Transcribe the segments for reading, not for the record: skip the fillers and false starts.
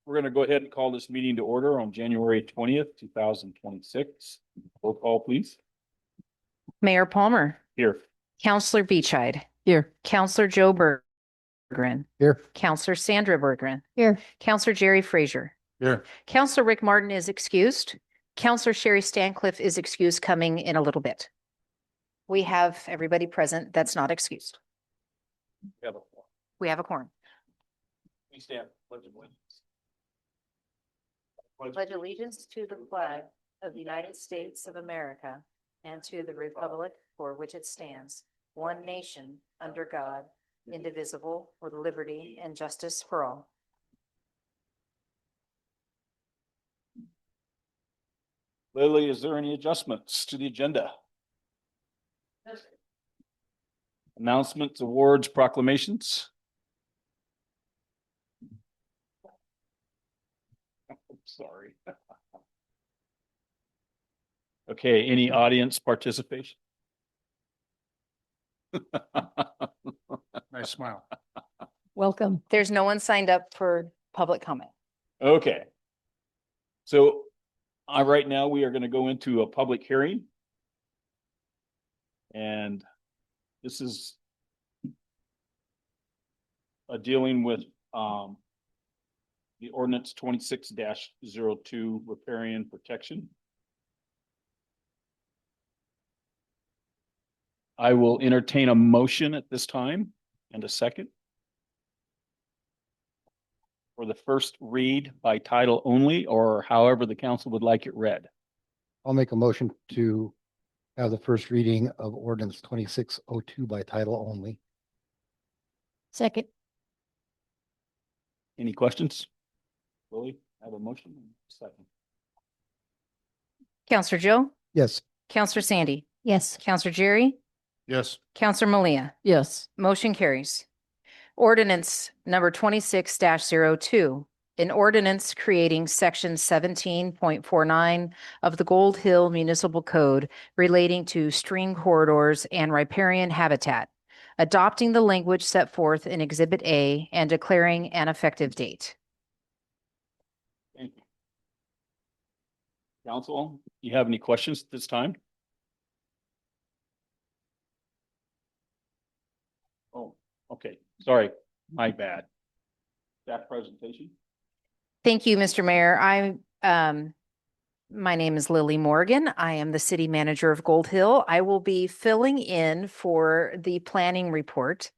We're going to go ahead and call this meeting to order on January 20th, 2026. Roll call, please. Mayor Palmer, Here. Counselor Beachide, Here. Counselor Joe Berggren, Here. Counselor Sandra Berggren, Here. Counselor Jerry Frazier, Here. Counselor Rick Martin is excused. Counselor Sherry Stancliffe is excused coming in a little bit. We have everybody present that's not excused. We have a quorum. Please stand. Pledge of allegiance. Pledge allegiance to the flag of the United States of America and to the republic for which it stands, one nation, under God, indivisible, with liberty and justice for all. Lily, is there any adjustments to the agenda? Announcements, awards, proclamations? Sorry. Okay, any audience participation? Nice smile. Welcome. There's no one signed up for public comment. Okay. So right now we are going to go into a public hearing. And this is dealing with the ordinance 26-02 riparian protection. I will entertain a motion at this time and a second for the first read by title only, or however the council would like it read. I'll make a motion to have the first reading of ordinance 2602 by title only. Second. Any questions? Lily, I have a motion. Second. Counselor Joe? Yes. Counselor Sandy? Yes. Counselor Jerry? Yes. Counselor Malia? Yes. Motion carries. Ordinance number 26-02, an ordinance creating section 17.49 of the Gold Hill Municipal Code relating to stream corridors and riparian habitat, adopting the language set forth in Exhibit A and declaring an effective date. Thank you. Council, do you have any questions at this time? Oh, okay. Sorry, my bad. That presentation. Thank you, Mr. Mayor. My name is Lily Morgan. I am the city manager of Gold Hill. I will be filling in for the planning report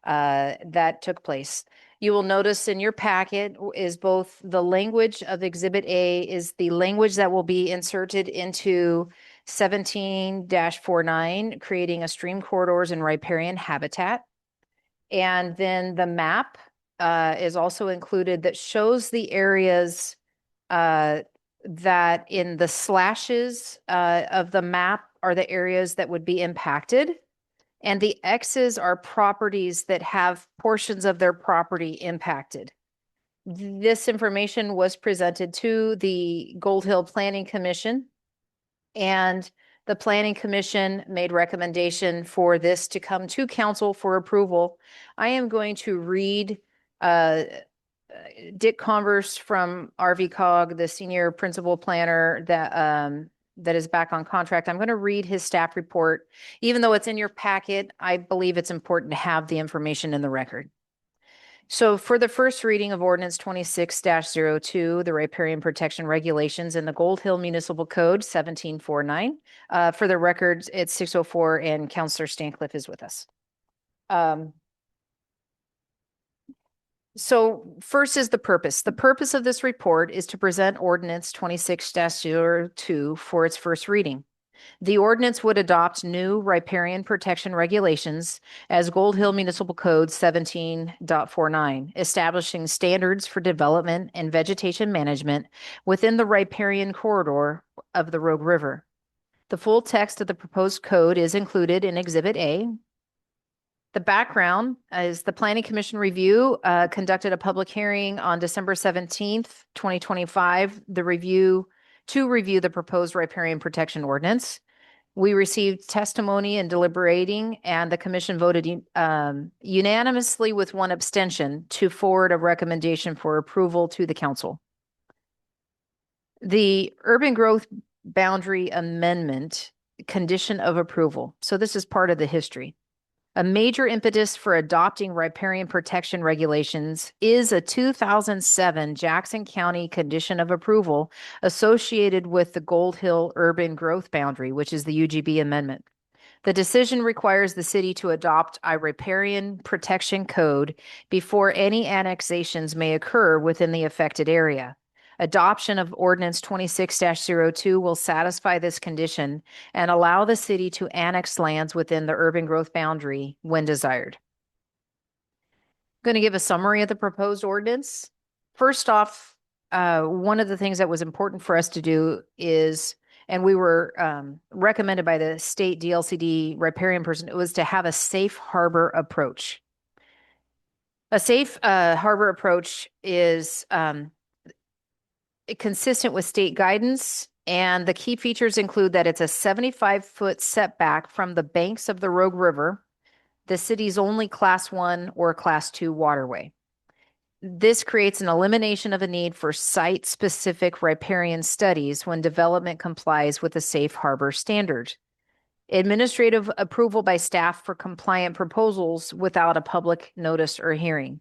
that took place. You will notice in your packet is both the language of Exhibit A is the language that will be inserted into 17-49, creating a stream corridors and riparian habitat. And then the map is also included that shows the areas that in the slashes of the map are the areas that would be impacted. And the X's are properties that have portions of their property impacted. This information was presented to the Gold Hill Planning Commission, and the Planning Commission made recommendation for this to come to council for approval. I am going to read Dick Converse from RVCOG, the senior principal planner that is back on contract. I'm going to read his staff report. Even though it's in your packet, I believe it's important to have the information in the record. So for the first reading of ordinance 26-02, the riparian protection regulations in the Gold Hill Municipal Code 1749. For the record, it's 604 and Counselor Stancliffe is with us. So first is the purpose. The purpose of this report is to present ordinance 26-02 for its first reading. The ordinance would adopt new riparian protection regulations as Gold Hill Municipal Code 17.49, establishing standards for development and vegetation management within the riparian corridor of the Rogue River. The full text of the proposed code is included in Exhibit A. The background is the Planning Commission review conducted a public hearing on December 17th, 2025, to review the proposed riparian protection ordinance. We received testimony and deliberating, and the commission voted unanimously with one abstention to forward a recommendation for approval to the council. The urban growth boundary amendment condition of approval. So this is part of the history. A major impetus for adopting riparian protection regulations is a 2007 Jackson County condition of approval associated with the Gold Hill urban growth boundary, which is the UGB amendment. The decision requires the city to adopt a riparian protection code before any annexations may occur within the affected area. Adoption of Ordinance 26-02 will satisfy this condition and allow the city to annex lands within the urban growth boundary when desired. I'm going to give a summary of the proposed ordinance. First off, one of the things that was important for us to do is, and we were recommended by the state DLCD riparian person, it was to have a safe harbor approach. A safe harbor approach is consistent with state guidance, and the key features include that it's a 75-foot setback from the banks of the Rogue River, the city's only Class 1 or Class 2 waterway. This creates an elimination of a need for site-specific riparian studies when development complies with the safe harbor standard. Administrative approval by staff for compliant proposals without a public notice or hearing.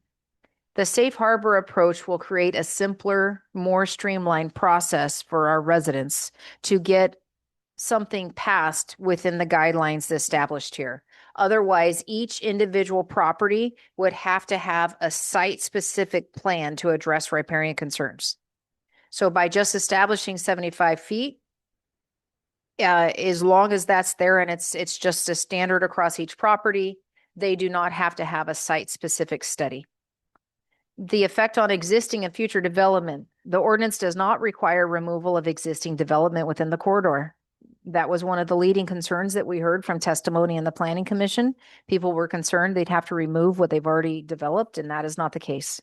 The safe harbor approach will create a simpler, more streamlined process for our residents to get something passed within the guidelines established here. Otherwise, each individual property would have to have a site-specific plan to address riparian concerns. So by just establishing 75 feet, as long as that's there and it's just a standard across each property, they do not have to have a site-specific study. The effect on existing and future development. The ordinance does not require removal of existing development within the corridor. That was one of the leading concerns that we heard from testimony in the Planning Commission. People were concerned they'd have to remove what they've already developed, and that is not the case.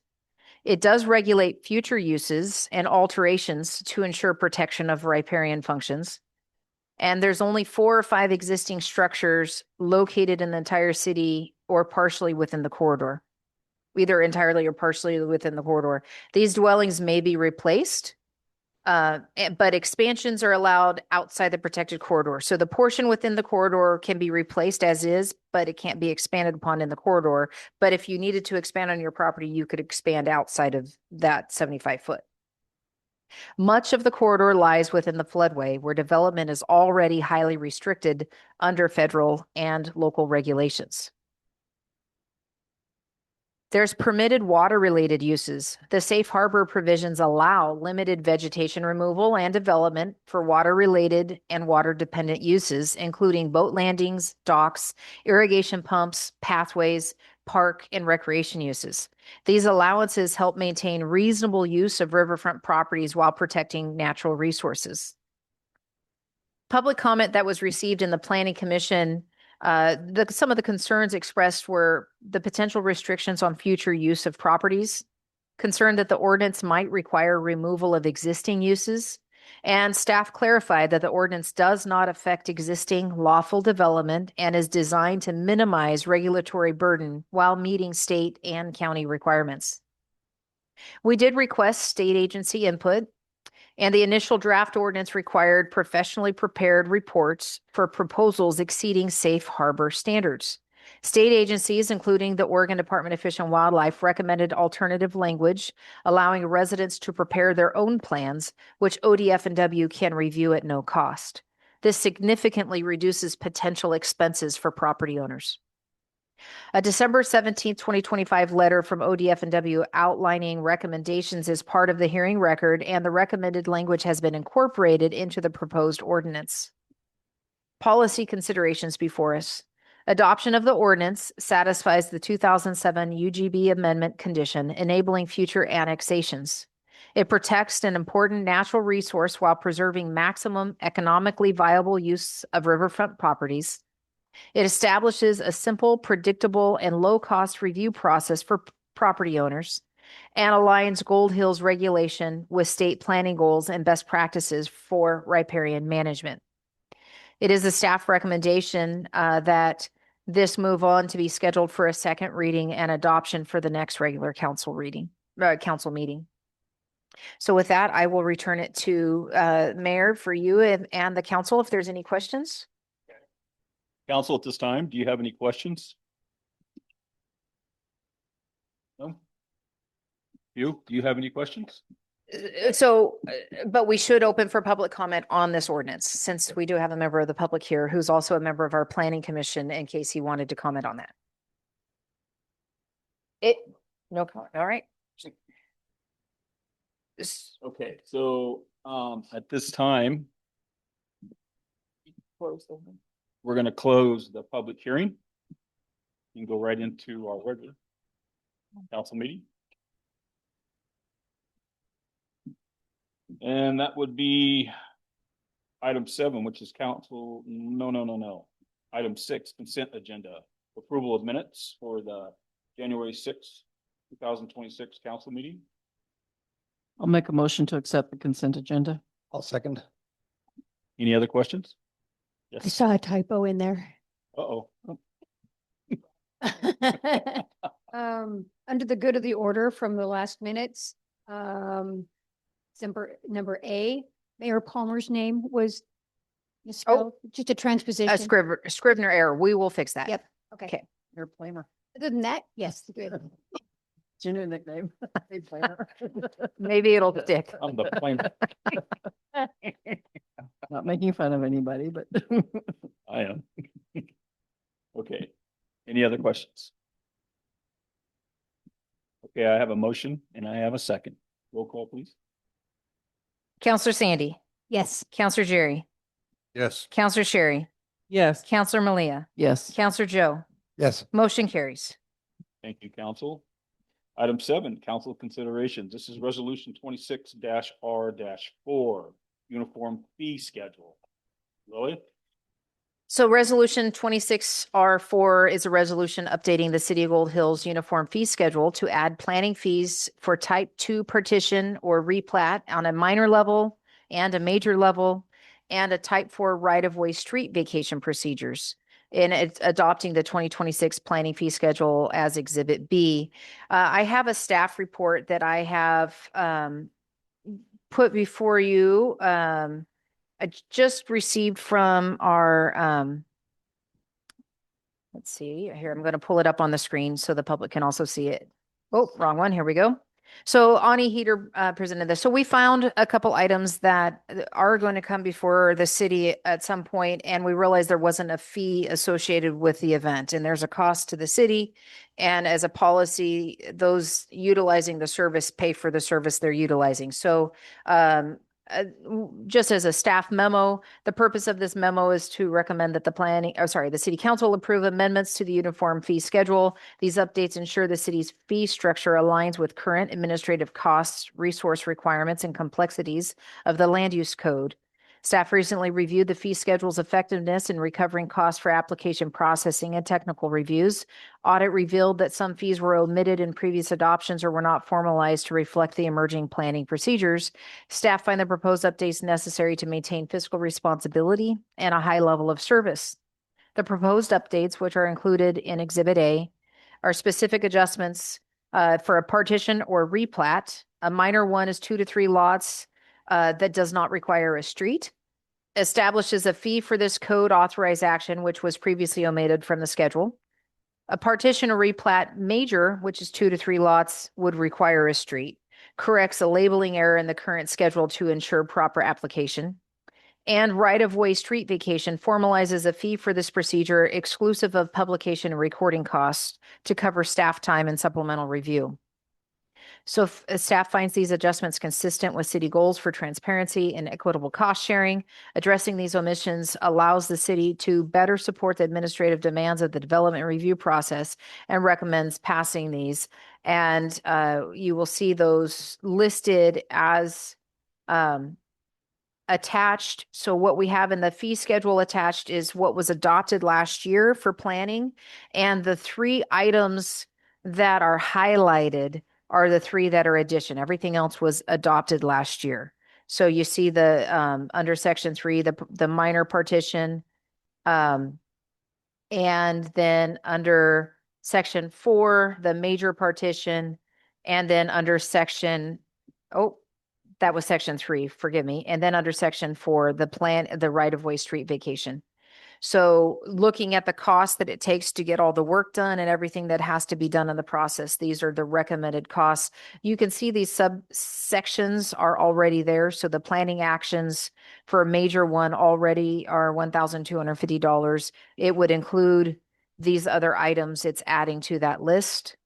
It does regulate future uses and alterations to ensure protection of riparian functions. And there's only 4 or 5 existing structures located in the entire city or partially within the corridor. Either entirely or partially within the corridor. These dwellings may be replaced, but expansions are allowed outside the protected corridor. So the portion within the corridor can be replaced as is, but it can't be expanded upon in the corridor. But if you needed to expand on your property, you could expand outside of that 75 foot. Much of the corridor lies within the floodway, where development is already highly restricted under federal and local regulations. There's permitted water-related uses. The safe harbor provisions allow limited vegetation removal and development for water-related and water-dependent uses, including boat landings, docks, irrigation pumps, pathways, park, and recreation uses. These allowances help maintain reasonable use of riverfront properties while protecting natural resources. Public comment that was received in the Planning Commission, some of the concerns expressed were the potential restrictions on future use of properties, concern that the ordinance might require removal of existing uses, and staff clarified that the ordinance does not affect existing lawful development and is designed to minimize regulatory burden while meeting state and county requirements. We did request state agency input, and the initial draft ordinance required professionally prepared reports for proposals exceeding safe harbor standards. State agencies, including the Oregon Department of Fish and Wildlife, recommended alternative language, allowing residents to prepare their own plans, which ODF&W can review at no cost. This significantly reduces potential expenses for property owners. A December 17, 2025 letter from ODF&W outlining recommendations is part of the hearing record, and the recommended language has been incorporated into the proposed ordinance. Policy considerations before us. Adoption of the ordinance satisfies the 2007 UGB amendment condition, enabling future annexations. It protects an important natural resource while preserving maximum economically viable use of riverfront properties. It establishes a simple, predictable, and low-cost review process for property owners and aligns Gold Hill's regulation with state planning goals and best practices for riparian management. It is a staff recommendation that this move on to be scheduled for a second reading and adoption for the next regular council meeting. So with that, I will return it to Mayor for you and the council if there's any questions. Council, at this time, do you have any questions? No? Do you have any questions? But we should open for public comment on this ordinance, since we do have a member of the public here who's also a member of our planning commission in case he wanted to comment on that. No comment, all right. Okay, so at this time, we're going to close the public hearing and go right into our regular council meeting. And that would be item 7, which is council, no. Item 6, consent agenda, approval of minutes for the January 6th, 2026 council meeting. I'll make a motion to accept the consent agenda. I'll second. Any other questions? I Yes. saw a typo in there. Uh-oh. Under the good of the order from the last minutes, number A, Mayor Palmer's name was misspelled, just a A transposition. Scrivener error. We will fix that. Yep, okay. Okay. You're a flamer. Other than that, yes, good. It's your new nickname. Hey, flamer. Maybe it'll stick. I'm the plain, Not making fun of anybody, but I am. Okay. Any other questions? Okay, I have a motion and I have a second. Roll call, please. Counselor Sandy, Yes, Counselor Jerry, Yes. Counselor Sherry, yes. Counselor Malia, Yes. Counselor Joe, Yes. motion carries. Thank you, council. Item 7, council considerations. This is resolution 26-R-4, uniform fee schedule. Lily? So resolution 26R4 is a resolution updating the City of Gold Hills uniform fee schedule to add planning fees for type 2 partition or replat on a minor level and a major level, and a type 4 right-of-way street vacation procedures. And it's adopting the 2026 planning fee schedule as Exhibit B. I have a staff report that I have put before you. I just received from our, let's see here, I'm going to pull it up on the screen so the public can also see it. Oh, wrong one. Here we go. So Ani Heater presented this. So we found a couple items that are going to come before the city at some point, and we realized there wasn't a fee associated with the event, and there's a cost to the city. And as a policy, those utilizing the service pay for the service they're utilizing. So just as a staff memo, the purpose of this memo is to recommend that the city council approve amendments to the uniform fee schedule. These updates ensure the city's fee structure aligns with current administrative costs, resource requirements, and complexities of the land use code. Staff recently reviewed the fee schedule's effectiveness in recovering costs for application processing and technical reviews. Audit revealed that some fees were omitted in previous adoptions or were not formalized to reflect the emerging planning procedures. Staff find the proposed updates necessary to maintain fiscal responsibility and a high level of service. The proposed updates, which are included in Exhibit A, are specific adjustments for a partition or replat. A minor one is 2 to 3 lots that does not require a street. Establishes a fee for this code authorized action, which was previously omitted from the schedule. A partition or replat major, which is 2 to 3 lots, would require a street. Corrects a labeling error in the current schedule to ensure proper application. And right-of-way street vacation formalizes a fee for this procedure exclusive of publication and recording costs to cover staff time and supplemental review. So staff finds these adjustments consistent with city goals for transparency and equitable cost sharing. Addressing these omissions allows the city to better support the administrative demands of the development review process and recommends passing these. And you will see those listed as attached. So what we have in the fee schedule attached is what was adopted last year for planning. And the 3 items that are highlighted are the 3 that are addition. Everything else was adopted last year. So you see the under section 3, the minor partition, And then under section 4, the major partition, and then under that was section 3, forgive me. And then under section 4, the right-of-way street vacation. So looking at the cost that it takes to get all the work done and everything that has to be done in the process, these are the recommended costs. You can see these subsections are already there. So the planning actions for a major one already are $1,250. It would include these other items it's adding to that list.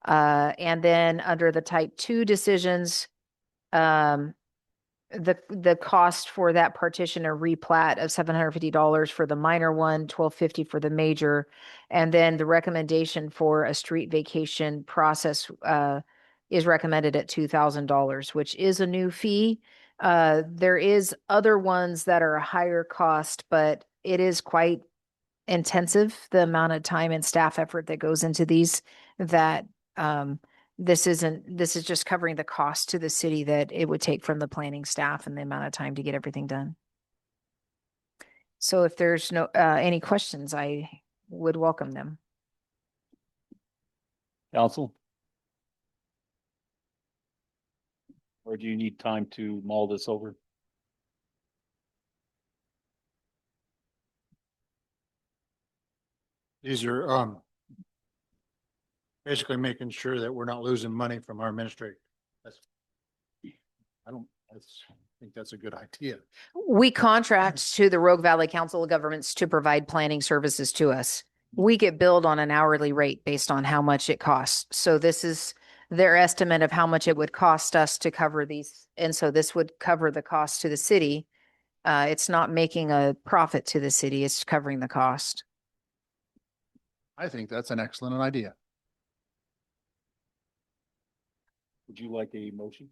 And then under the type 2 decisions, the cost for that partition or replat of $750 for the minor one, $1,250 for the major, and then the recommendation for a street vacation process is recommended at $2,000, which is a new fee. There is other ones that are a higher cost, but it is quite intensive, the amount of time and staff effort that goes into these, that this is just covering the cost to the city that it would take from the planning staff and the amount of time to get everything done. So if there's no any questions, I would welcome them. Council? Or do you need time to mull this over? These are basically making sure that we're not losing money from our administrator. I think that's a good idea. We contract to the Rogue Valley Council of Governments to provide planning services to us. We get billed on an hourly rate based on how much it costs. So this is their estimate of how much it would cost us to cover these. And so this would cover the cost to the city. It's not making a profit to the city. It's covering the cost. I think that's an excellent idea. Would you like a motion?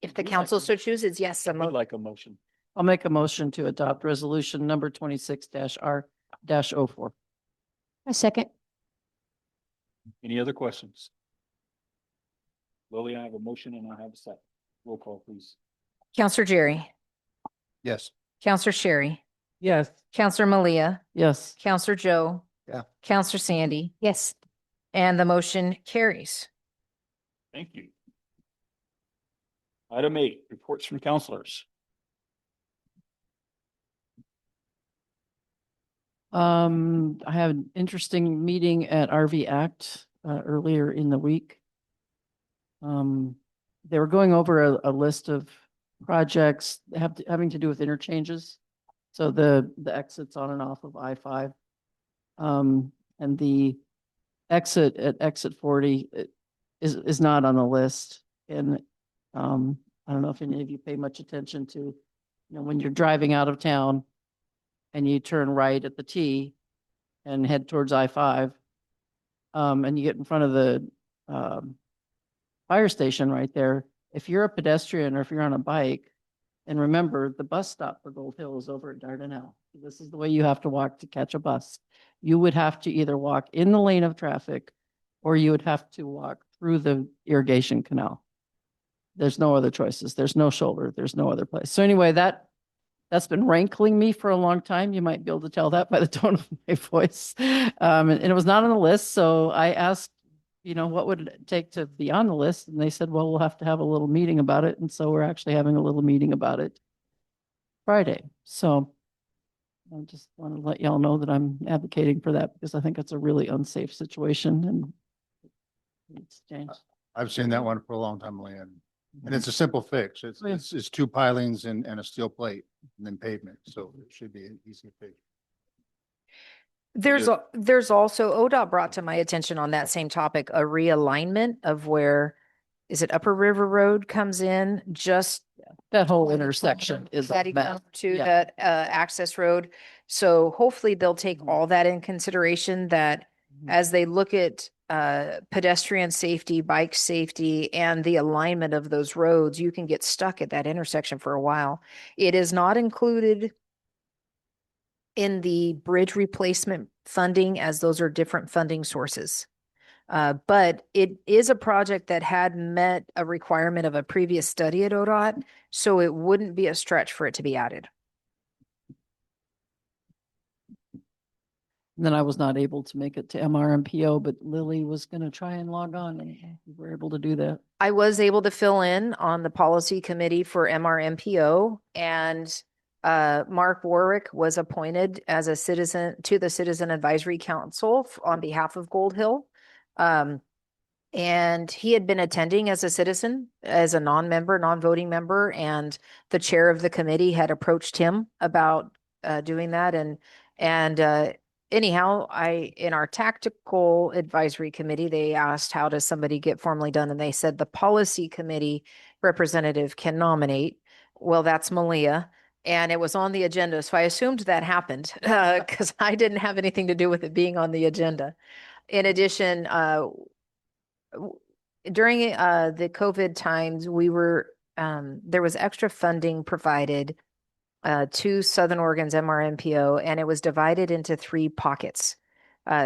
If the council so chooses, yes, I'd like a motion. I'll make a motion to adopt resolution number 26-R-04. A second. Any other questions? Lily, I have a motion and I have a second. Roll call, please. Counselor Jerry, Yes. Counselor Sherry, Yes. Counselor Malia, Yes. Counselor Joe. Yeah. Counselor Sandy, Yes. and the motion carries. Thank you. Item 8, reports from counselors. I had an interesting meeting at RV Act earlier in the week. They were going over a list of projects having to do with interchanges. So the exits on and off of I-5. And the exit at exit 40 is not on the list. And I don't know if any of you pay much attention to, when you're driving out of town and you turn right at the T and head towards I-5, and you get in front of the fire station right there. If you're a pedestrian or if you're on a bike, and remember, the bus stop for Gold Hill is over at Dardanelle. This is the way you have to walk to catch a bus. You would have to either walk in the lane of traffic or you would have to walk through the irrigation canal. There's no other choices. There's no shoulder. There's no other place. So anyway, that's been rankling me for a long time. You might be able to tell that by the tone of my voice. And it was not on the list. So I asked, what would it take to be on the list? And they said, well, we'll have to have a little meeting about it. And so we're actually having a little meeting about it Friday. So I just want to let y'all know that I'm advocating for that because I think it's a really unsafe situation and it's changed. I've seen that one for a long time, Leanne. And it's a simple fix. It's 2 pilings and a steel plate and then pavement. So it should be an easy fix. There's also, ODOT brought to my attention on that same topic, a realignment of where, is it Upper River Road comes in, just That whole intersection is a that mess. to Yeah. that access road. So hopefully they'll take all that in consideration, that as they look at pedestrian safety, bike safety, and the alignment of those roads, you can get stuck at that intersection for a while. It is not included in the bridge replacement funding, as those are different funding sources. But it is a project that had met a requirement of a previous study at ODOT, so it wouldn't be a stretch for it to be added. And then I was not able to make it to MRMPO, but Lily was going to try and log on and we were able to do that. I was able to fill in on the policy committee for MRMPO, and Mark Warwick was appointed as a citizen to the Citizen Advisory Council on behalf of Gold Hill. And he had been attending as a citizen, as a non-member, non-voting member, and the chair of the committee had approached him about doing that. And anyhow, in our tactical advisory committee, they asked, how does somebody get formally done? And they said the policy committee representative can nominate. Well, that's Malia. And it was on the agenda. So I assumed that happened because I didn't have anything to do with it being on the agenda. In addition, during the COVID times, there was extra funding provided to Southern Oregon's MRMPO, and it was divided into 3 pockets.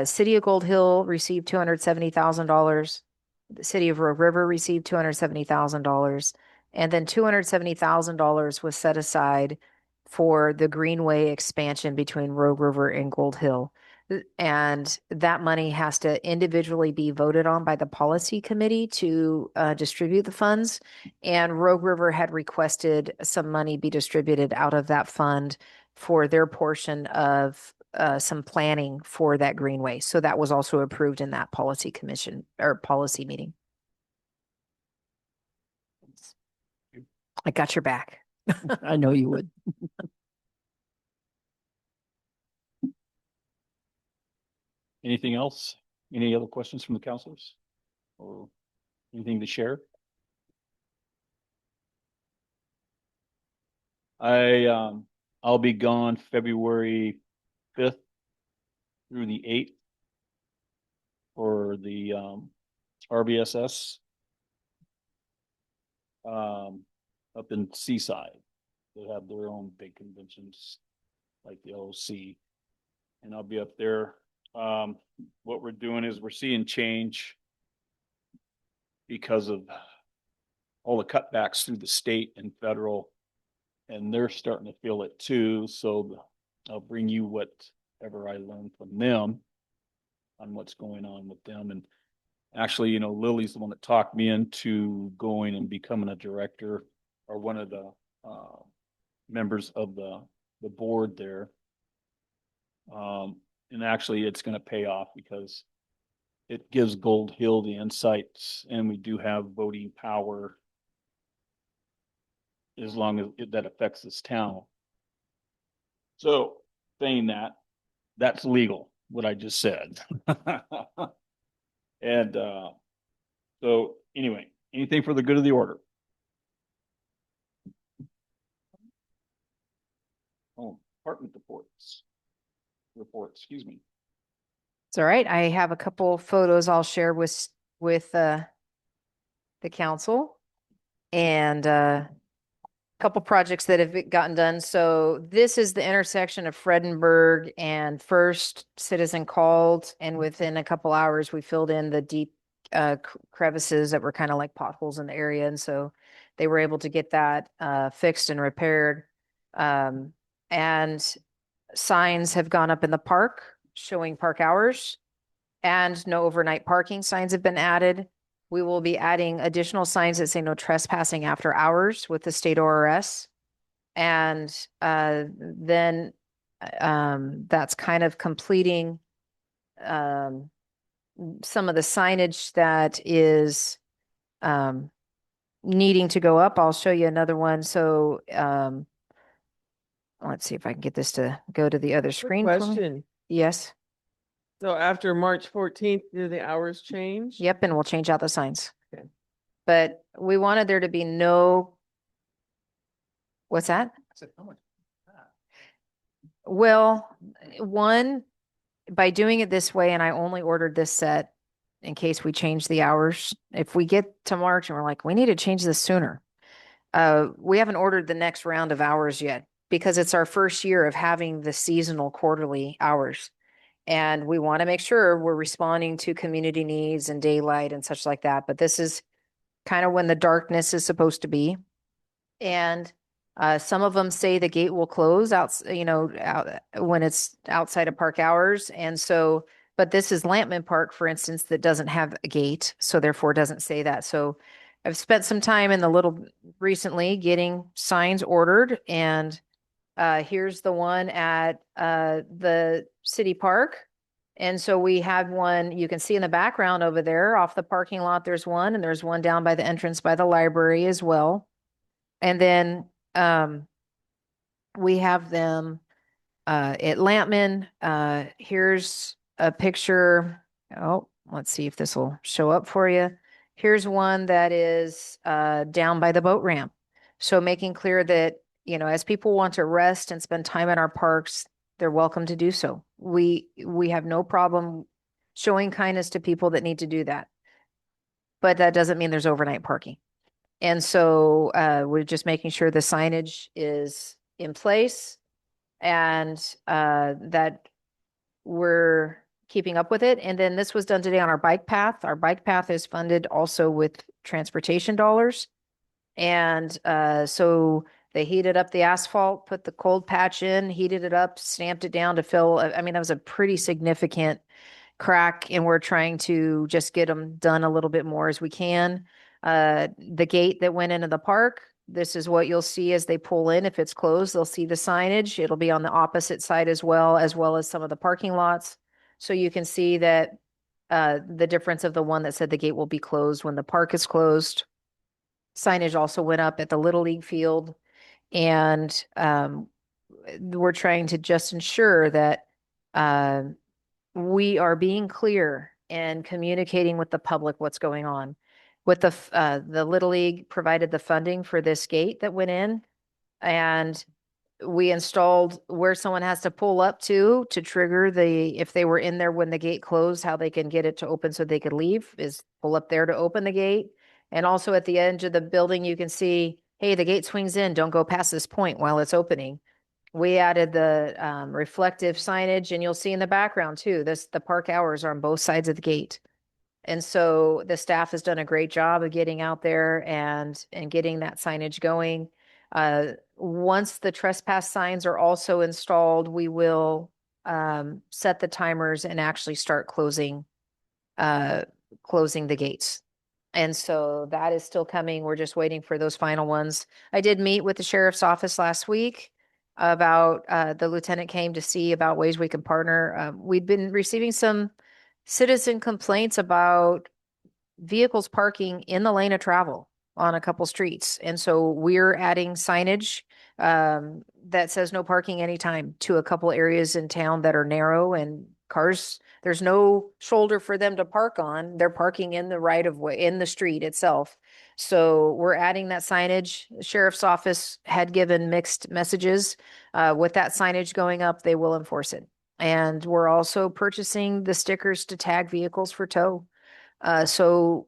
City of Gold Hill received $270,000. The City of Rogue River received $270,000, and then $270,000 was set aside for the Greenway expansion between Rogue River and Gold Hill. And that money has to individually be voted on by the policy committee to distribute the funds. And Rogue River had requested some money be distributed out of that fund for their portion of some planning for that greenway. So that was also approved in that policy commission or policy meeting. I got your back. I know you would. Anything else? Any other questions from the counselors? Or anything to share? I'll be gone February 5th through the 8th for the RBSS up in Seaside. They have their own big conventions like the OC, and I'll be up there. What we're doing is we're seeing change because of all the cutbacks through the state and federal, and they're starting to feel it too. So I'll bring you whatever I learned from them on what's going on with them. And actually, you know, Lily's the one that talked me into going and becoming a director or one of the members of the board there. And actually it's going to pay off because it gives Gold Hill the insights, and we do have voting power as long as that affects this town. So saying that, that's legal, what I just said. And so anyway, anything for the good of the order? Oh, department reports, excuse me. It's all right. I have a couple photos I'll share with the council, and a couple projects that have gotten done. So this is the intersection of Fredenberg and First. Citizen called, and within a couple hours, we filled in the deep crevices that were kind of like potholes in the area. And so they were able to get that fixed and repaired. And signs have gone up in the park showing park hours, and no overnight parking signs have been added. We will be adding additional signs that say no trespassing after hours with the state ORS. And then that's kind of completing some of the signage that is needing to go up. I'll show you another one. So let's see if I can get this to go to the other screen. for me. Question. Yes. So after March 14th, do the hours change? Yep. And we'll change out the signs. Okay. But we wanted there to be no, what's that? I said, how much? Well, one, by doing it this way, and I only ordered this set in case we change the hours. If we get to March and we're like, we need to change this sooner. We haven't ordered the next round of hours yet because it's our first year of having the seasonal quarterly hours. And we want to make sure we're responding to community needs and daylight and such like that. But this is kind of when the darkness is supposed to be. And Some of them say the gate will close out, when it's outside of park hours. And so, but this is Lampman Park, for instance, that doesn't have a gate, so therefore doesn't say that. So I've spent some time in the little recently getting signs ordered, and here's the one at the city park. And so we have one, you can see in the background over there off the parking lot, there's one, and there's one down by the entrance by the library as well. And then we have them at Lampman. Here's a picture. Oh, let's see if this will show up for you. Here's one that is down by the boat ramp. So making clear that, as people want to rest and spend time in our parks, they're welcome to do so. We have no problem showing kindness to people that need to do that. But that doesn't mean there's overnight parking. And so we're just making sure the signage is in place and that we're keeping up with it. And then this was done today on our bike path. Our bike path is funded also with transportation dollars. And so they heated up the asphalt, put the cold patch in, heated it up, stamped it down to fill. I mean, that was a pretty significant crack, and we're trying to just get them done a little bit more as we can. The gate that went into the park, this is what you'll see as they pull in. If it's closed, they'll see the signage. It'll be on the opposite side as well as some of the parking lots. So you can see that the difference of the one that said the gate will be closed when the park is closed. Signage also went up at the Little League field. And we're trying to just ensure that we are being clear and communicating with the public what's going on. With the Little League provided the funding for this gate that went in, and we installed where someone has to pull up to trigger if they were in there when the gate closed, how they can get it to open so they could leave is pull up there to open the gate. And also at the edge of the building, you can see, hey, the gate swings in, don't go past this point while it's opening. We added the reflective signage, and you'll see in the background too, the park hours are on both sides of the gate. And so the staff has done a great job of getting out there and getting that signage going. Once the trespass signs are also installed, we will set the timers and actually start closing the gates. And so that is still coming. We're just waiting for those final ones. I did meet with the sheriff's office last week about the lieutenant came to see about ways we can partner. We've been receiving some citizen complaints about vehicles parking in the lane of travel on a couple streets. And so we're adding signage that says no parking anytime to a couple areas in town that are narrow, and cars, there's no shoulder for them to park on. They're parking in the right of way, in the street itself. So we're adding that signage. The sheriff's office had given mixed messages. With that signage going up, they will enforce it. And we're also purchasing the stickers to tag vehicles for tow. So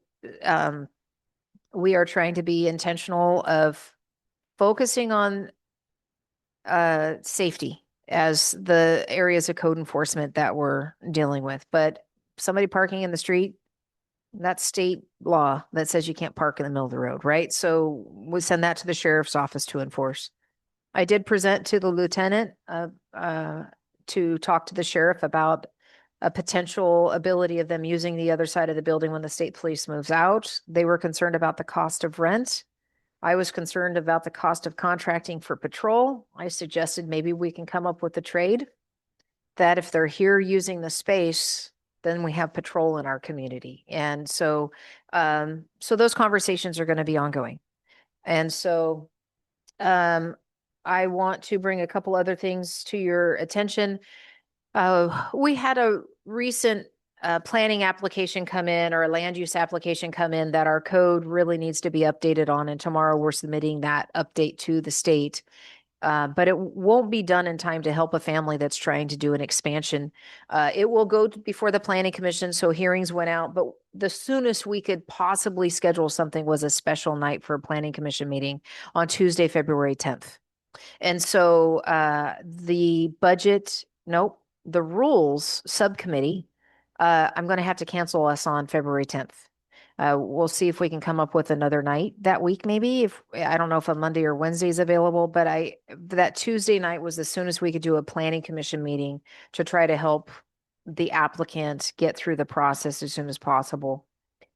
we are trying to be intentional of focusing on safety as the areas of code enforcement that we're dealing with. But somebody parking in the street, that's state law that says you can't park in the middle of the road, right? So we send that to the sheriff's office to enforce. I did present to the lieutenant to talk to the sheriff about a potential ability of them using the other side of the building when the state police moves out. They were concerned about the cost of rent. I was concerned about the cost of contracting for patrol. I suggested maybe we can come up with a trade that if they're here using the space, then we have patrol in our community. And so, so those conversations are going to be ongoing. And so, I want to bring a couple other things to your attention. We had a recent planning application come in, or a land use application come in, that our code really needs to be updated on. And tomorrow we're submitting that update to the state. But it won't be done in time to help a family that's trying to do an expansion. It will go before the planning commission. So hearings went out, but the soonest we could possibly schedule something was a special night for a planning commission meeting on Tuesday, February 10th. And so the rules subcommittee, I'm going to have to cancel us on February 10th. We'll see if we can come up with another night that week, maybe. If I don't know if a Monday or Wednesday is available, but that Tuesday night was as soon as we could do a planning commission meeting to try to help the applicant get through the process as soon as possible.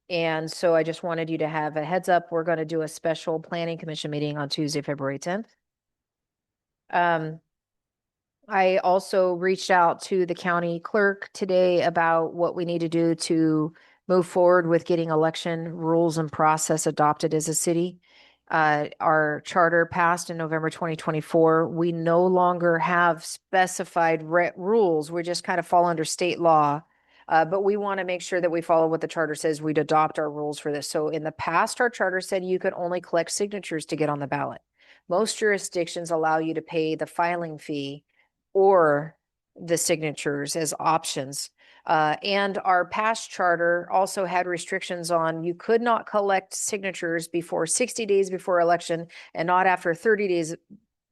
And so I just wanted you to have a heads up. We're going to do a special planning commission meeting on Tuesday, February 10th. I also reached out to the county clerk today about what we need to do to move forward with getting election rules and process adopted as a city. Our charter passed in November 2024. We no longer have specified rules. We just kind of fall under state law. But we want to make sure that we follow what the charter says. We'd adopt our rules for this. So in the past, our charter said you could only collect signatures to get on the ballot. Most jurisdictions allow you to pay the filing fee or the signatures as options. And our past charter also had restrictions on you could not collect signatures before 60 days before election and not after 30 days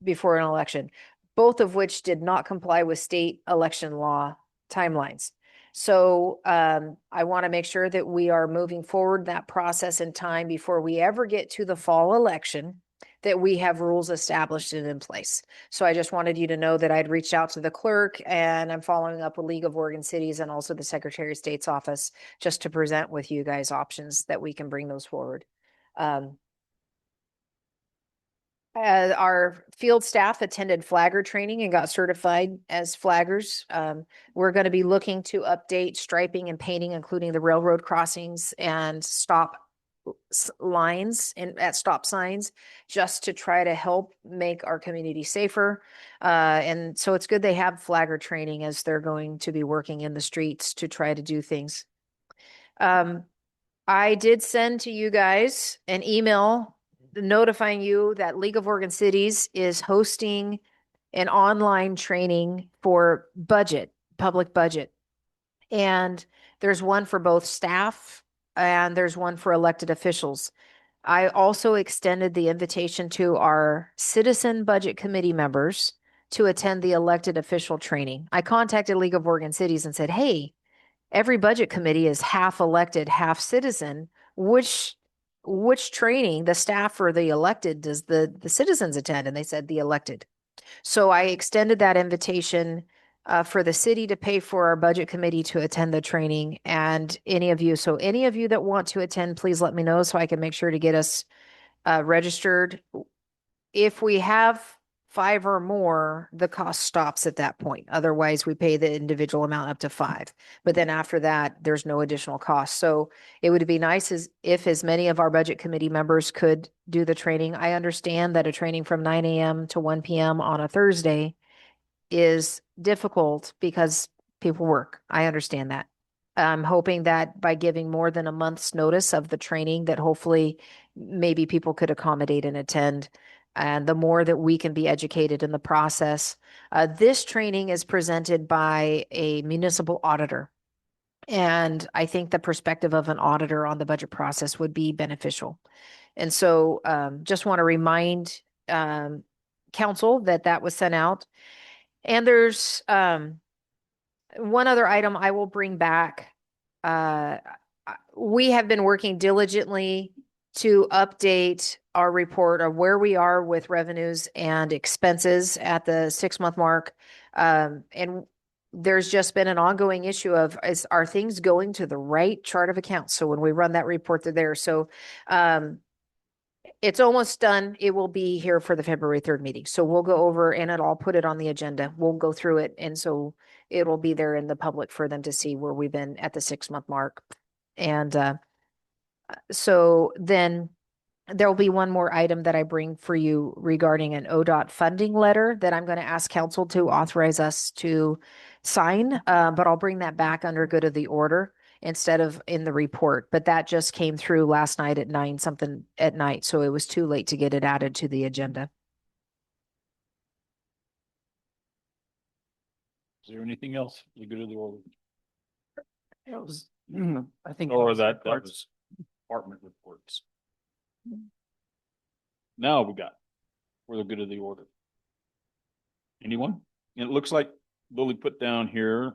before an election, both of which did not comply with state election law timelines. So I want to make sure that we are moving forward that process in time before we ever get to the fall election, that we have rules established and in place. So I just wanted you to know that I'd reached out to the clerk and I'm following up with League of Oregon Cities and also the Secretary of State's office just to present with you guys options that we can bring those forward. Our field staff attended flagger training and got certified as flaggers. We're going to be looking to update striping and painting, including the railroad crossings and stop lines and at stop signs, just to try to help make our community safer. And so it's good they have flagger training as they're going to be working in the streets to try to do things. I did send to you guys an email notifying you that League of Oregon Cities is hosting an online training for budget, public budget. And there's one for both staff and there's one for elected officials. I also extended the invitation to our citizen budget committee members to attend the elected official training. I contacted League of Oregon Cities and said, hey, every budget committee is half elected, half citizen. Which training, the staff or the elected, does the citizens attend? And they said the elected. So I extended that invitation for the city to pay for our budget committee to attend the training, and any of you that want to attend, please let me know so I can make sure to get us registered. If we have 5 or more, the cost stops at that point. Otherwise, we pay the individual amount up to 5. But then after that, there's no additional cost. So it would be nice if as many of our budget committee members could do the training. I understand that a training from 9 a.m. to 1 p.m. on a Thursday is difficult because people work. I understand that. I'm hoping that by giving more than a month's notice of the training, that hopefully maybe people could accommodate and attend. And the more that we can be educated in the process. This training is presented by a municipal auditor. And I think the perspective of an auditor on the budget process would be beneficial. And so just want to remind council that was sent out. And there's one other item I will bring back. We have been working diligently to update our report of where we are with revenues and expenses at the 6-month mark. And there's just been an ongoing issue of, are things going to the right chart of accounts? So when we run that report, they're there. So it's almost done. It will be here for the February 3rd meeting. So we'll go over and I'll put it on the agenda. We'll go through it. And so it will be there in the public for them to see where we've been at the 6-month mark. And so then there will be one more item that I bring for you regarding an ODOT funding letter that I'm going to ask council to authorize us to sign. But I'll bring that back under good of the order instead of in the report. But that just came through last night at 9 something at night. So it was too late to get it added to the agenda. Is there anything else? You good of the order? It was, I think. Or that was department reports. Now we got, we're the good of the order. Anyone? And it looks like Lily put down here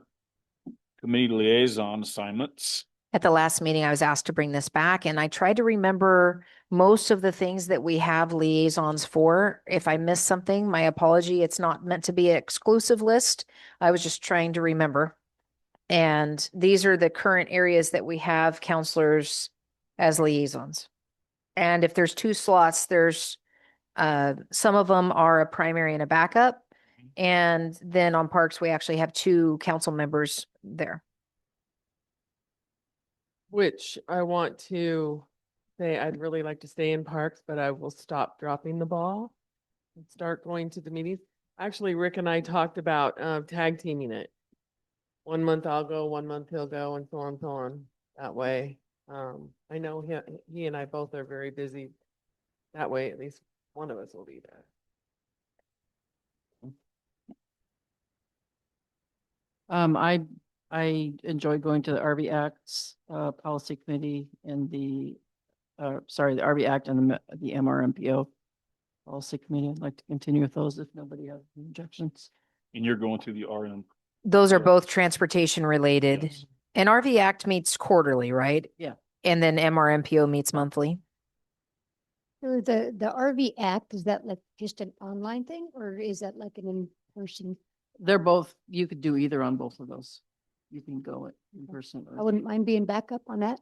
committee liaison assignments. At the last meeting, I was asked to bring this back and I tried to remember most of the things that we have liaisons for. If I missed something, my apology. It's not meant to be an exclusive list. I was just trying to remember. And these are the current areas that we have counselors as liaisons. And if there's 2 slots, there's some of them are a primary and a backup. And then on parks, we actually have 2 council members there. Which I want to say I'd really like to stay in parks, but I will stop dropping the ball and start going to the meetings. Actually, Rick and I talked about tag teaming it. 1 month I'll go, 1 month he'll go, and so on, so on. That way, I know he and I both are very busy. That way, at least one of us will be there. I enjoy going to the RV Acts, Policy Committee and the RV Act and the MRMPO Policy Committee. I'd like to continue with those if nobody has any objections. And you're going to the RM. Those are both transportation related. Yes. And RV Act meets quarterly, right? Yeah. And then MRMPO meets monthly. So the RV Act, is that like just an online thing or is that like an in-person? They're both, you could do either on both of those. You can go it in person. I wouldn't mind being backup on that,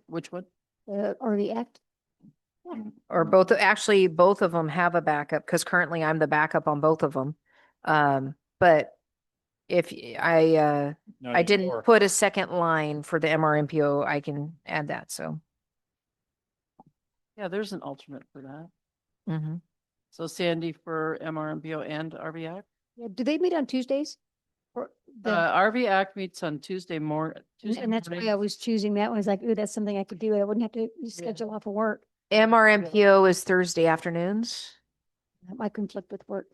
Which one? the RV Act. Or both, actually, both of them have a backup because currently I'm the backup on both of them. But if I Not didn't anymore. put a second line for the MRMPO, I can add that. So. Yeah, there's an alternate for that. Mhm. So Sandy for MRMPO and RV Act? Yeah, do they meet on Tuesdays? Or the, RV Act meets on Tuesday and that's why I morning. was choosing that one. I was like, ooh, that's something I could do. I wouldn't have to schedule off of work. MRMPO is Thursday afternoons. That might conflict with work.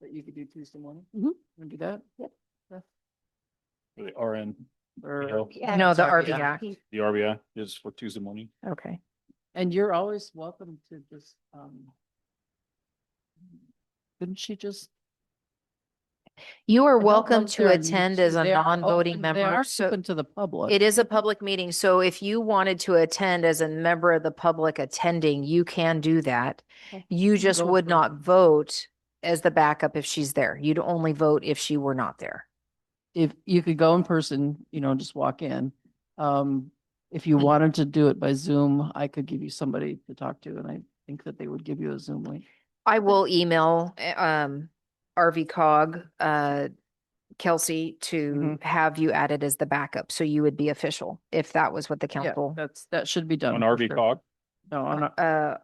But you could do Tuesday morning? Mhm. Want to do that? For the RN, Or, Yeah, No, the RV RV Act. the RBI is for Tuesday morning. Okay. and you're always welcome to just, couldn't she just? You are I don't know welcome if to they're attend as a they are non-voting open- They member. are So open to the public. it is a public meeting. So if you wanted to attend as a member of the public attending, you can do that. Okay. You just go would for- not vote as the backup if she's there. You'd only vote if she were not there. If you could go in person, just walk in. If you wanted to do it by Zoom, I could give you somebody to talk to, and I think that they would give you a Zoom link. I will email RV Cog, Kelsey to have you added as the backup. So you would be official if that was what the Yeah, council, that should be done. On for RV sure. cog? No, on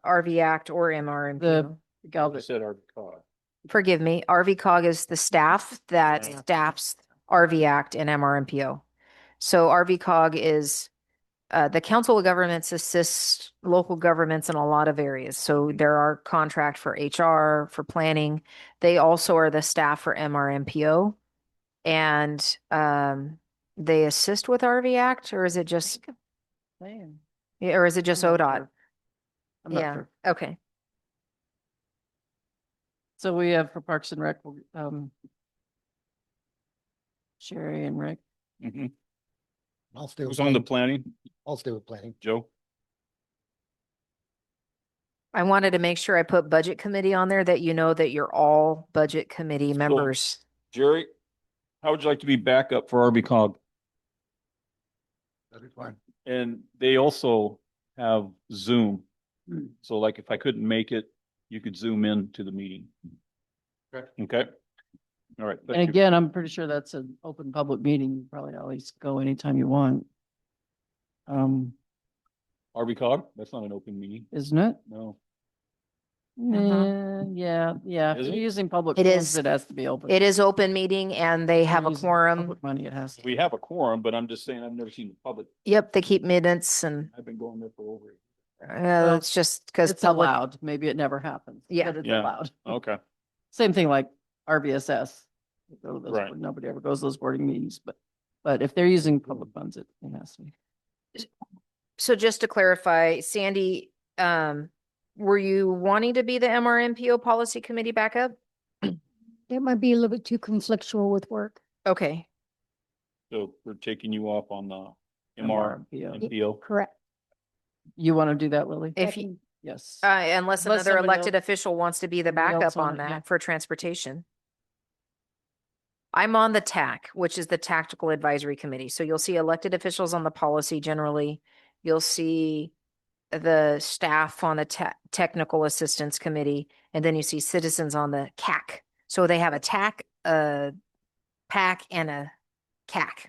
RV Act or MRMPO. the gal I that, said RV cog. Forgive me, RV Cog is the staff that Yeah. staffs RV Act and MRMPO. So RV Cog is the Council of Governments assists local governments in a lot of areas. So there are contract for HR, for planning. They also are the staff for MRMPO. And they assist with RV Act, or is it just, man, yeah, or is it just I'm not ODOT? sure. I'm not Yeah, sure. okay. So we have for Parks and Rec, Sherry and Rick. Mhm. I'll stay with Who's on the planning. planning? I'll stay with planning. Joe? I wanted to make sure I put budget committee on there that you know that you're all budget committee members. Jerry? How would you like to be backup for RV cog? That'd be fine. And they also have Zoom. Hmm. So like if I couldn't make it, you could zoom in to the meeting. Okay. Okay. All right. And thank you. again, I'm pretty sure that's an open public meeting. You probably always go anytime you want. RV cog? That's not an open meeting. Isn't it? No. Yeah. If Is you're it? using public It funds, is. it has to be open. It is open meeting and they have a You're using quorum. public Money, it has to. We have a quorum, but I'm just saying I've never seen the public. Yep, they keep minutes and I've been going there for over. Well, it's just because It's public. allowed. Maybe it never happens. Yeah. But it's Yeah. allowed. Okay. Same thing like RVSS. You go to those Right. board- Nobody ever goes to those boarding meetings, but if they're using public funds, it has to be. So just to clarify, Sandy, were you wanting to be the MRMPO policy committee backup? That might be a little bit too conflictual with work. Okay. So we're taking you off on the MRPO. MPO. Correct. You want to do that, Lily? If you, Yes. unless Unless another somebody elected else- official wants to be the somebody else backup on on it, yeah. that for transportation. I'm on the TAC, which is the Tactical Advisory Committee. So you'll see elected officials on the policy generally. You'll see the staff on the Technical Assistance Committee, and then you see citizens on the CAC. So they have a TAC, a PAC, and a CAC.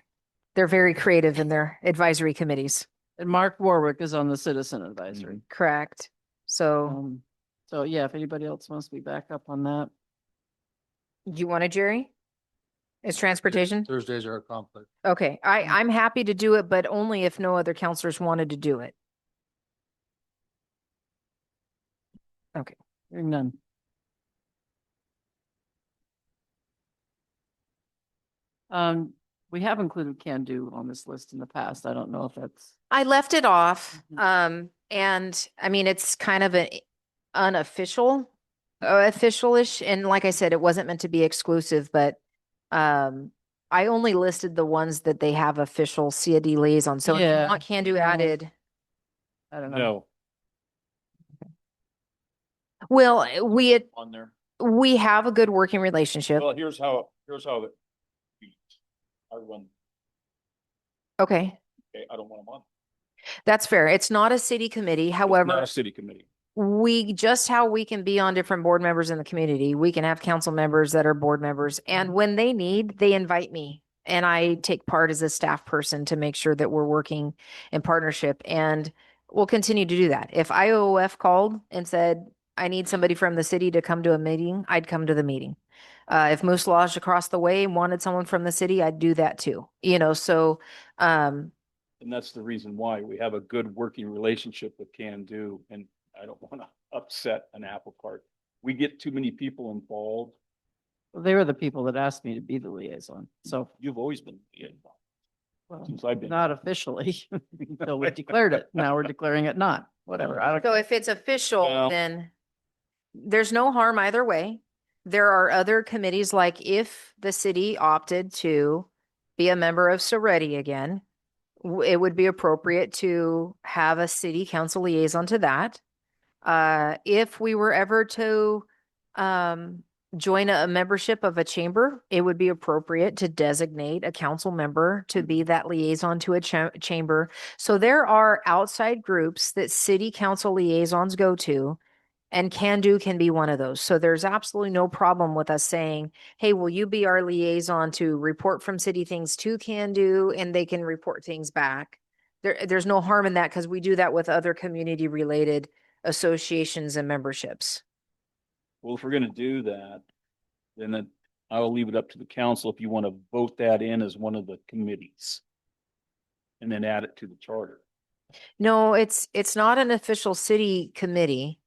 They're very creative in their advisory committees. And Mark Warwick is on the Citizen Advisory. Correct. So So yeah, if anybody else wants to be back up on that. you want it, Jerry? Is transportation? Thursdays are a conflict. Okay, I'm happy to do it, but only if no other counselors wanted to do it. Hearing none. We have included can do on this list in the past. I don't know if that's, I left it off. Mhm. And I mean, it's kind of an unofficial, official-ish. And like I said, it wasn't meant to be exclusive, but I only listed the ones that they have official CAD liaison. So if you Yeah. want can do No. added, I don't know. No, well, on there. we have a good working relationship. Well, here's how it. I run, Okay, okay, I don't want them on. that's fair. It's not a city committee. It's However, not a city committee. we just how we can be on different board members in the community. We can have council members that are board members, and when they need, they invite me. And I take part as a staff person to make sure that we're working in partnership, and we'll continue to do that. If IOF called and said, I need somebody from the city to come to a meeting, I'd come to the meeting. If Moose Lodge across the way wanted someone from the city, I'd do that too. So And that's the reason why we have a good working relationship with Can Do, and I don't want to upset an apple cart. We get too many people involved. They were the people that asked me to be the liaison. So, You've always been involved well, since I've been. not officially until we declared it. Now we're declaring it not. Whatever. I So don't, if it's official, Well- then there's no harm either way. There are other committees, like if the city opted to be a member of Soretti again, it would be appropriate to have a city council liaison to that. If we were ever to join a membership of a chamber, it would be appropriate to designate a council member to be that liaison to a chamber. So there are outside groups that city council liaisons go to, and Can Do can be one of those. So there's absolutely no problem with us saying, hey, will you be our liaison to report from city things to Can Do, and they can report things back. There's no harm in that because we do that with other community related associations and memberships. Well, if we're gonna do that, then I will leave it up to the council if you want to vote that in as one of the committees. And then add it to the charter. No, it's not an official city committee,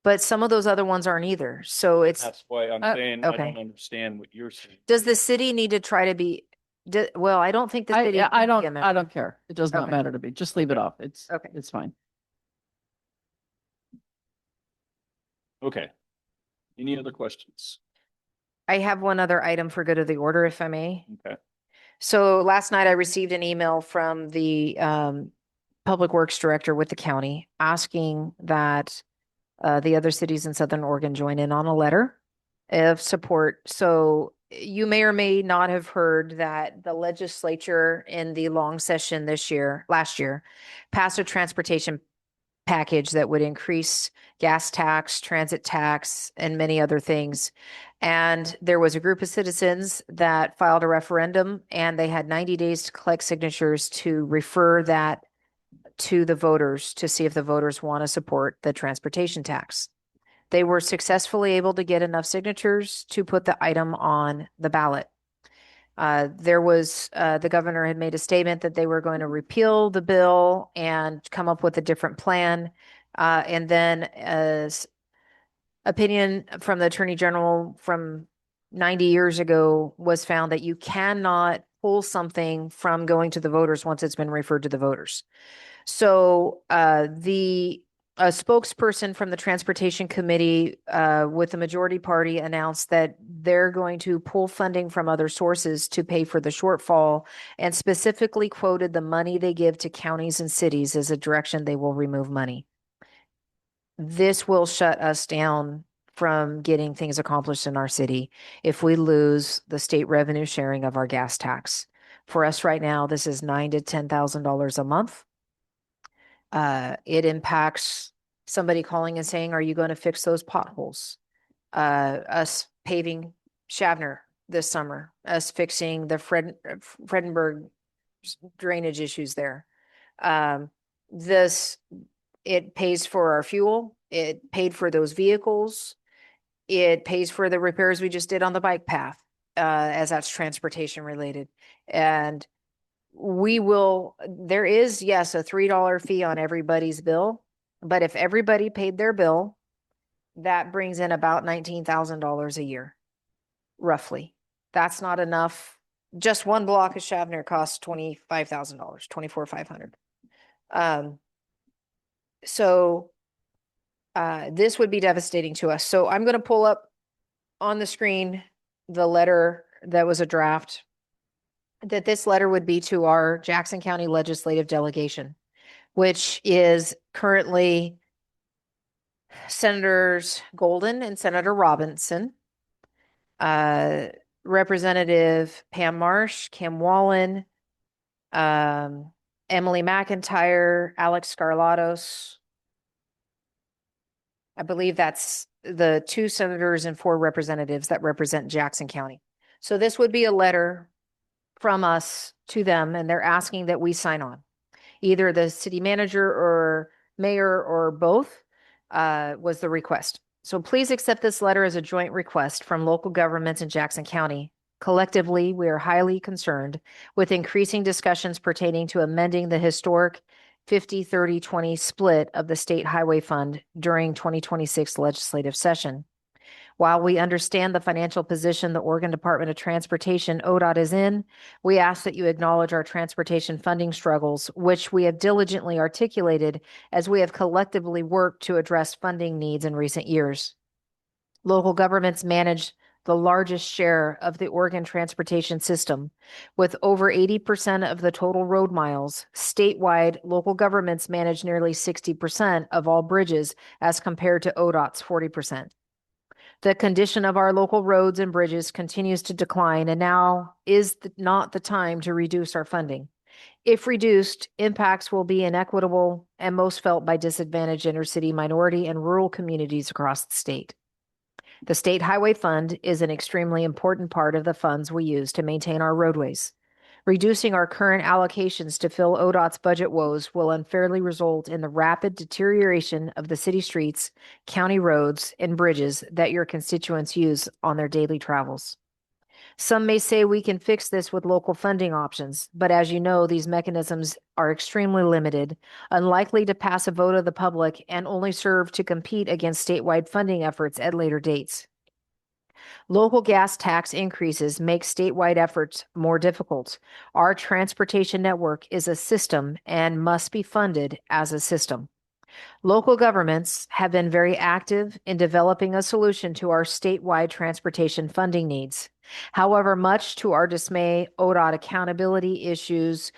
but some of those other ones aren't either. So it's, That's why I'm saying I okay. don't understand what you're saying. does the city need to try to be, well, I don't think the city. I needs to be a member. I don't care. It does not Okay. matter to me. Just leave it off. It's, Okay. it's fine. Okay. Any other questions? I have one other item for good of the order, if I may. Okay. So last night I received an email from the Public Works Director with the county asking that the other cities in Southern Oregon join in on a letter of support. So you may or may not have heard that the legislature in the long session last year, passed a transportation package that would increase gas tax, transit tax, and many other things. And there was a group of citizens that filed a referendum, and they had 90 days to collect signatures to refer that to the voters to see if the voters want to support the transportation tax. They were successfully able to get enough signatures to put the item on the ballot. The governor had made a statement that they were going to repeal the bill and come up with a different plan. And then as opinion from the Attorney General from 90 years ago was found that you cannot pull something from going to the voters once it's been referred to the voters. So the a spokesperson from the Transportation Committee with the majority party announced that they're going to pull funding from other sources to pay for the shortfall and specifically quoted the money they give to counties and cities as a direction they will remove money. This will shut us down from getting things accomplished in our city if we lose the state revenue sharing of our gas tax. For us right now, this is $9,000 to $10,000 a month. It impacts somebody calling and saying, are you going to fix those potholes? Us paving Shavner this summer, us fixing the Fredenberg drainage issues there. It pays for our fuel. It paid for those vehicles. It pays for the repairs we just did on the bike path, as that's transportation related. And there is, yes, a $3 fee on everybody's bill, but if everybody paid their bill, that brings in about $19,000 a year, roughly. That's not enough. Just one block of Shavner costs $25,000, $24,500. So this would be devastating to us. So I'm going to pull up on the screen the letter that was a draft, that this letter would be to our Jackson County Legislative Delegation, which is currently Senators Golden and Senator Robinson, Representative Pam Marsh, Kim Wallen, Emily McIntyre, Alex Scarlatos. I believe that's the 2 senators and 4 representatives that represent Jackson County. So this would be a letter from us to them, and they're asking that we sign on. Either the city manager or mayor or both was the request. So please accept this letter as a joint request from local governments in Jackson County. Collectively, we are highly concerned with increasing discussions pertaining to amending the historic 50-30-20 split of the State Highway Fund during 2026 legislative session. While we understand the financial position the Oregon Department of Transportation, ODOT, is in, we ask that you acknowledge our transportation funding struggles, which we have diligently articulated as we have collectively worked to address funding needs in recent years. Local governments manage the largest share of the Oregon transportation system. With over 80% of the total road miles, statewide local governments manage nearly 60% of all bridges as compared to ODOT's 40%. The condition of our local roads and bridges continues to decline, and now is not the time to reduce our funding. If reduced, impacts will be inequitable and most felt by disadvantaged inner-city, minority, and rural communities across the state. The State Highway Fund is an extremely important part of the funds we use to maintain our roadways. Reducing our current allocations to fill ODOT's budget woes will unfairly result in the rapid deterioration of the city streets, county roads, and bridges that your constituents use on their daily travels. Some may say we can fix this with local funding options, but as you know, these mechanisms are extremely limited, unlikely to pass a vote of the public, and only serve to compete against statewide funding efforts at later dates. Local gas tax increases make statewide efforts more difficult. Our transportation network is a system and must be funded as a system. Local governments have been very active in developing a solution to our statewide transportation funding needs. However, much to our dismay, ODOT accountability issues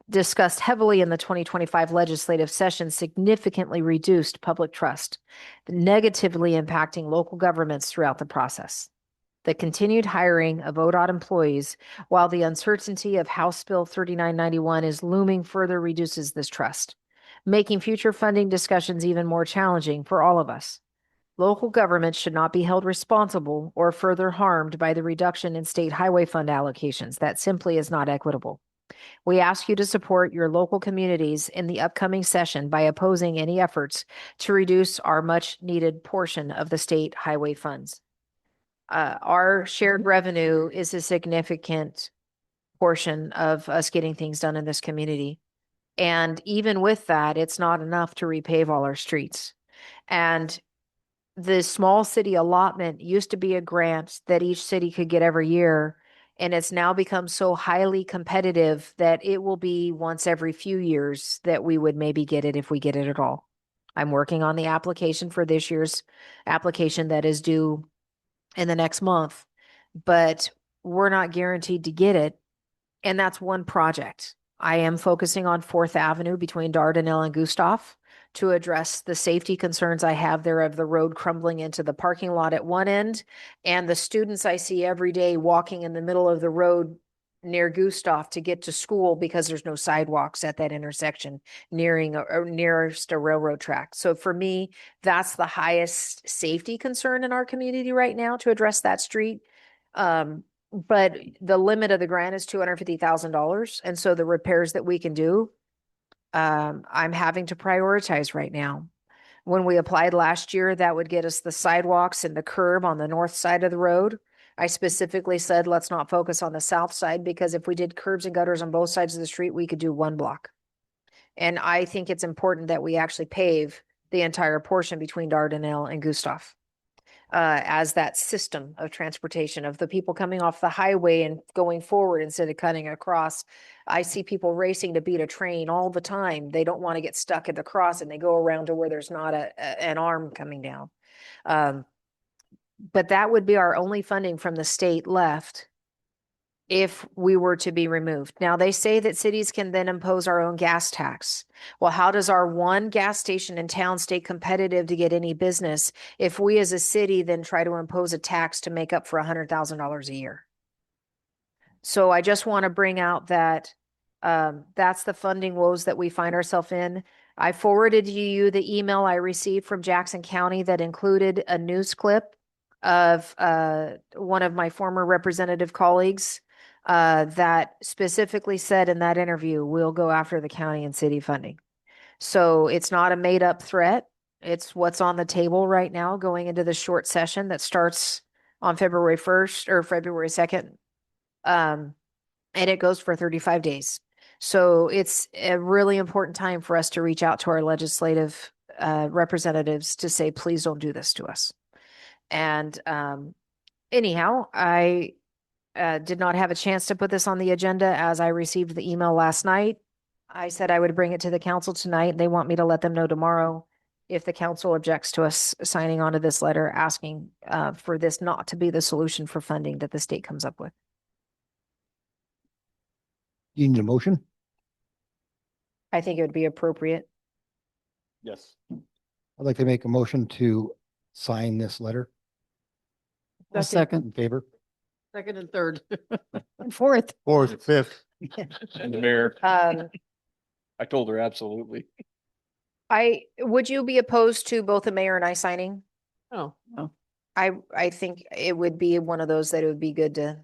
discussed heavily in the 2025 legislative session significantly reduced public trust, negatively impacting local governments throughout the process. The continued hiring of ODOT employees, while the uncertainty of House Bill 3991 is looming, further reduces this trust, making future funding discussions even more challenging for all of us. Local governments should not be held responsible or further harmed by the reduction in state highway fund allocations. That simply is not equitable. We ask you to support your local communities in the upcoming session by opposing any efforts to reduce our much needed portion of the state highway funds. Our shared revenue is a significant portion of us getting things done in this community. And even with that, it's not enough to repave all our streets. And the small city allotment used to be a grant that each city could get every year. And it's now become so highly competitive that it will be once every few years that we would maybe get it, if we get it at all. I'm working on the application for this year's application that is due in the next month, but we're not guaranteed to get it. And that's one project. I am focusing on Fourth Avenue between Dardanelle and Gustav to address the safety concerns I have there of the road crumbling into the parking lot at one end and the students I see every day walking in the middle of the road near Gustav to get to school because there's no sidewalks at that intersection nearest a railroad track. So for me, that's the highest safety concern in our community right now to address that street. But the limit of the grant is $250,000. And so the repairs that we can do, I'm having to prioritize right now. When we applied last year, that would get us the sidewalks and the curb on the north side of the road. I specifically said, let's not focus on the south side because if we did curbs and gutters on both sides of the street, we could do one block. And I think it's important that we actually pave the entire portion between Dardanelle and Gustav. As that system of transportation of the people coming off the highway and going forward instead of cutting across. I see people racing to beat a train all the time. They don't want to get stuck at the cross and they go around to where there's not an arm coming down. But that would be our only funding from the state left if we were to be removed. Now, they say that cities can then impose our own gas tax. Well, how does our one gas station in town stay competitive to get any business if we as a city then try to impose a tax to make up for $100,000 a year? So I just want to bring out that that's the funding woes that we find ourselves in. I forwarded you the email I received from Jackson County that included a news clip of one of my former representative colleagues that specifically said in that interview, we'll go after the county and city funding. So it's not a made up threat. It's what's on the table right now going into the short session that starts on February 1st or February 2nd. And it goes for 35 days. So it's a really important time for us to reach out to our legislative representatives to say, please don't do this to us. And anyhow, I did not have a chance to put this on the agenda as I received the email last night. I said I would bring it to the council tonight. They want me to let them know tomorrow if the council objects to us signing on to this letter asking for this not to be the solution for funding that the state comes up with. You need a motion? I think it would be appropriate. Yes. I'd like to make a motion to sign this letter A second, in favor. second and third. And fourth. Fourth, fifth. And the mayor, Um, I told her absolutely. would you be opposed to both the mayor and I signing? Oh, I think it would be one of those that it would be good to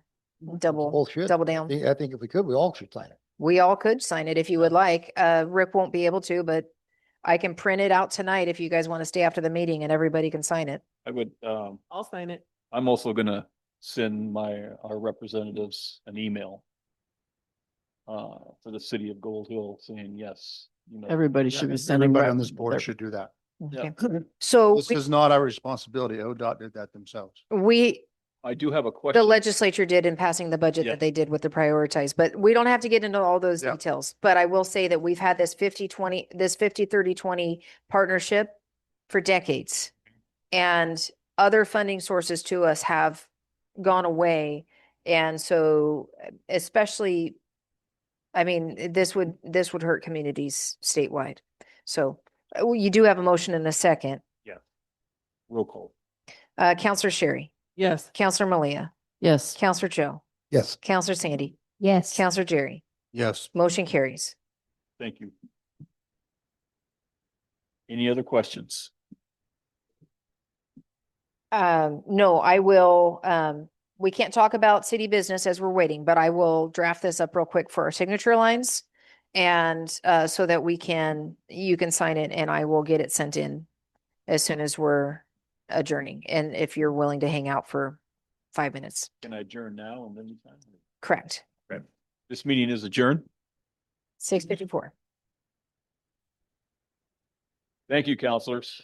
double Bullshit. down. I think if we could, we all should sign it. We all could sign it if you would like. Rick won't be able to, but I can print it out tonight if you guys want to stay after the meeting and everybody can sign it. I would, I'll sign it. I'm also gonna send our representatives an email for the city of Gold Hill saying, yes, you know. Everybody should be sending. Everybody on this board should do that. Yeah. Okay. So This is not our responsibility. ODOT did that themselves. I do have a the question. legislature did in passing the budget Yeah. that they did with the prioritize, but we don't have to get into all those Yeah. details. But I will say that we've had this 50-30-20 partnership for decades. And other funding sources to us have gone away. And so especially, I mean, this would hurt communities statewide. So you do have a motion in a second. Roll call. Counselor Sherry, Yes. Counselor Malia, Yes, Counselor Joe, Yes. Counselor Sandy, Yes. Counselor Jerry, Yes. motion carries. Thank you. Any other questions? No, I will, we can't talk about city business as we're waiting, but I will draft this up real quick for our signature lines. And, so that you can sign it and I will get it sent in as soon as we're adjourning. And if you're willing to hang out for 5 minutes, Can I adjourn now and then you sign? correct? This meeting is adjourned. 6:54. Thank you, counselors.